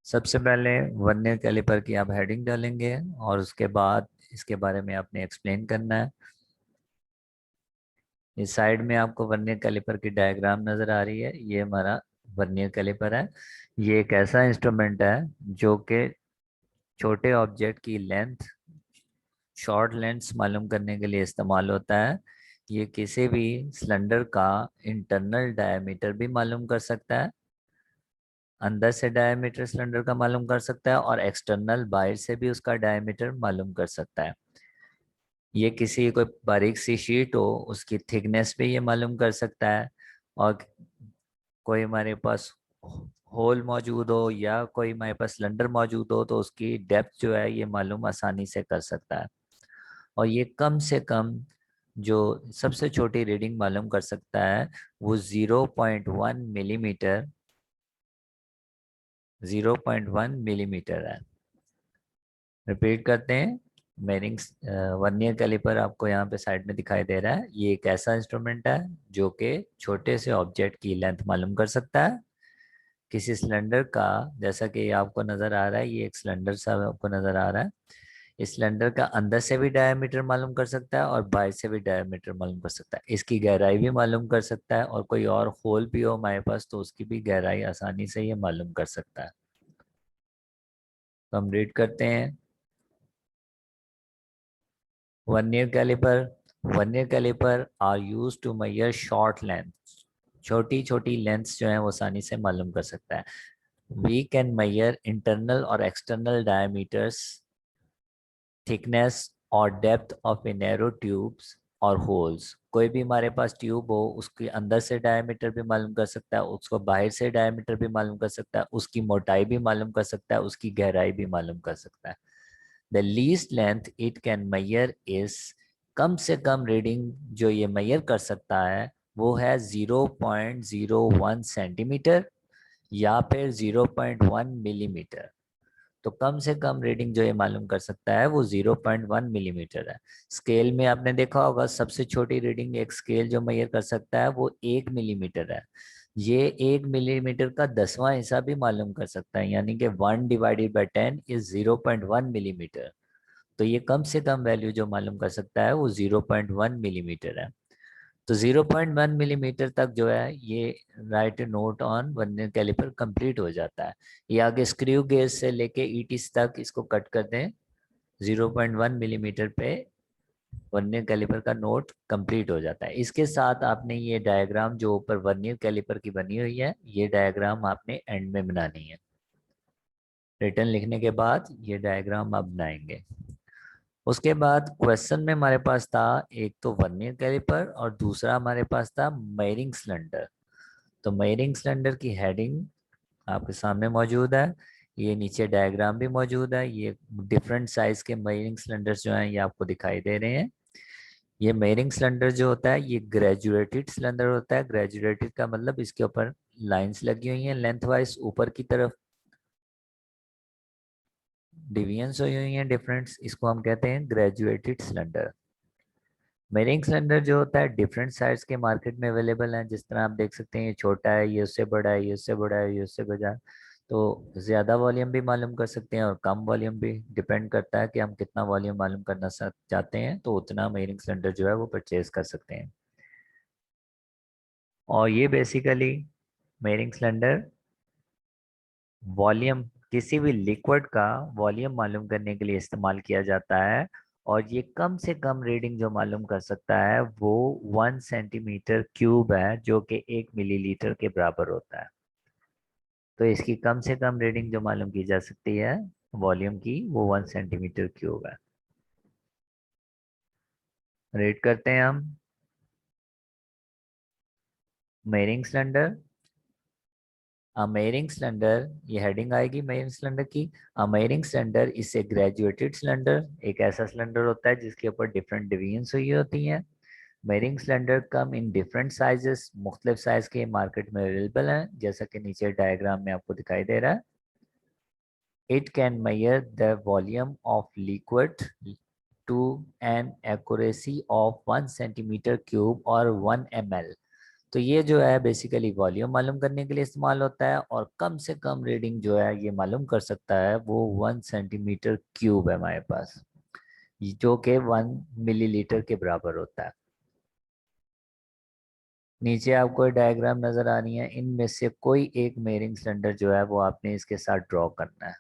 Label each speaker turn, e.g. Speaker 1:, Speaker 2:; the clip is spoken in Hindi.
Speaker 1: सबसे पहले वर्नियर कैलिपर की आप हेडिंग डालेंगे और उसके बाद इसके बारे में आपने एक्सप्लेन करना है। इस साइड में आपको वर्नियर कैलिपर की डायग्राम नज़र आ रही है। ये हमारा वर्नियर कैलिपर है। ये एक ऐसा इंस्ट्रूमेंट है जो कि छोटे ऑब्जेक्ट की लेंथ, शॉर्ट लेंथ्स मालूम करने के लिए इस्तेमाल होता है। ये किसी भी सिलेंडर का इंटरनल डायमीटर भी मालूम कर सकता है, अंदर से डायमीटर सिलेंडर का मालूम कर सकता है, और एक्सटर्नल बाहर से भी उसका डायमीटर मालूम कर सकता है। ये किसी कोई बारीक सी शीट हो उसकी थिकनेस भी ये मालूम कर सकता है, और कोई हमारे पास होल मौजूद हो या कोई हमारे पास सिलेंडर मौजूद हो तो उसकी डेप्थ जो है ये मालूम आसानी से कर सकता है। और ये कम से कम जो सबसे छोटी रीडिंग मालूम कर सकता है वो 0.1 मिलीमीटर है। रिपीट करते हैं। मेरिंग्स वर्नियर कैलिपर आपको यहाँ पे साइड में दिखाई दे रहा है। ये एक ऐसा इंस्ट्रूमेंट है जो कि छोटे से ऑब्जेक्ट की लेंथ मालूम कर सकता है। किसी सिलेंडर का, जैसा कि आपको नज़र आ रहा है, ये एक सिलेंडर सा आपको नज़र आ रहा है। इस सिलेंडर का अंदर से भी डायमीटर मालूम कर सकता है और बाहर से भी डायमीटर मालूम कर सकता है। इसकी गहराई भी मालूम कर सकता है, और कोई और होल भी हो हमारे पास तो उसकी भी गहराई आसानी से ये मालूम कर सकता है। तो हम रीड करते हैं। Vernier calliper vernier calliper are use to measure short length. छोटी छोटी लेंथ्स जो है वो आसानी से मालूम कर सकता है। वी कैन मेजर इंटरनल और एक्सटर्नल डायमीटर्स, थिकनेस और depth of a narrow tubes और होल्स। कोई भी हमारे पास ट्यूब हो उसके अंदर से डायमीटर भी मालूम कर सकता है, उसको बाहर से डायमीटर भी मालूम कर सकता है, उसकी मोटाई भी मालूम कर सकता है, उसकी गहराई भी मालूम कर सकता है। The least length it can measure is, कम से कम रीडिंग जो ये मेजर कर सकता है वो है 0.01 सेंटीमीटर या फिर 0.1 मिलीमीटर। तो कम से कम रीडिंग जो ये मालूम कर सकता है वो 0.1 मिलीमीटर है। स्केल में आपने देखा होगा सबसे छोटी रीडिंग एक स्केल जो मेजर कर सकता है वो 1 मिलीमीटर है। ये 1 मिलीमीटर का 10वां हिस्सा भी मालूम कर सकता है, यानी कि 1/10 इज 0.1 मिलीमीटर। तो ये कम से कम वैल्यू जो मालूम कर सकता है वो 0.1 मिलीमीटर है। तो 0.1 मिलीमीटर तक जो है ये right note on vernier calliper complete हो जाता है। ये आगे स्क्रू गेज से लेके ईटीस तक इसको कट कर दें, 0.1 मिलीमीटर पे वर्नियर कैलिपर का नोट कंप्लीट हो जाता है। इसके साथ आपने ये डायग्राम जो ऊपर वर्नियर कैलिपर की बनी हुई है ये डायग्राम आपने एंड में बनानी है। रिटर्न लिखने के बाद ये डायग्राम आप बनाएंगे। उसके बाद क्वेश्चन में हमारे पास था एक तो वर्नियर कैलिपर और दूसरा हमारे पास था मेयरिंग सिलेंडर। तो मेयरिंग सिलेंडर की हेडिंग आपके सामने मौजूद है। ये नीचे डायग्राम भी मौजूद है। ये डिफरेंट साइज के मेयरिंग सिलेंडर्स जो हैं ये आपको दिखाई दे रहे हैं। ये मेयरिंग सिलेंडर जो होता है ये ग्रेजुएटेड सिलेंडर होता है। ग्रेजुएटेड का मतलब इसके ऊपर लाइंस लगी हुई हैं लेंथ वाइज, ऊपर की तरफ डिवीजन्स हुई हुई हैं डिफरेंट, इसको हम कहते हैं ग्रेजुएटेड सिलेंडर। मेयरिंग सिलेंडर जो होता है डिफरेंट साइज के मार्केट में अवेलेबल हैं। जिस तरह आप देख सकते हैं ये छोटा है, ये उससे बड़ा है, ये उससे बड़ा है, ये उससे बड़ा है। तो ज़्यादा वॉल्यूम भी मालूम कर सकते हैं और कम वॉल्यूम भी, डिपेंड करता है कि हम कितना वॉल्यूम मालूम करना चाहते हैं तो उतना मेयरिंग सिलेंडर जो है वो परचेज कर सकते हैं। और ये बेसिकली मेयरिंग सिलेंडर वॉल्यूम, किसी भी लिक्विड का वॉल्यूम मालूम करने के लिए इस्तेमाल किया जाता है। और ये कम से कम रीडिंग जो मालूम कर सकता है वो 1 सेंटीमीटर क्यूब है, जो कि 1 मिलीलीटर के बराबर होता है। तो इसकी कम से कम रीडिंग जो मालूम की जा सकती है वॉल्यूम की वो 1 सेंटीमीटर क्यूब है। रेड करते हैं हम। मेयरिंग सिलेंडर, अमेरिंग सिलेंडर, ये हेडिंग आएगी मेयरिंग सिलेंडर की। अमेरिंग सिलेंडर इससे ग्रेजुएटेड सिलेंडर, एक ऐसा सिलेंडर होता है जिसके ऊपर डिफरेंट डिवीजन्स हुई होती हैं। मेयरिंग cylinder come in different sizes, मुख्तलिफ साइज के मार्केट में अवेलेबल हैं जैसा कि नीचे डायग्राम में आपको दिखाई दे रहा है। It can measure the volume of liquid to an accuracy of 1 centimetre cube और 1 ml। तो ये जो है बेसिकली वॉल्यूम मालूम करने के लिए इस्तेमाल होता है, और कम से कम रीडिंग जो है ये मालूम कर सकता है वो 1 सेंटीमीटर क्यूब है हमारे पास, जो कि 1 मिलीलीटर के बराबर होता है। नीचे आपको डायग्राम नजर आ रही है, इनमें से कोई एक मेयरिंग सिलेंडर जो है वो आपने इसके साथ ड्रॉ करना है।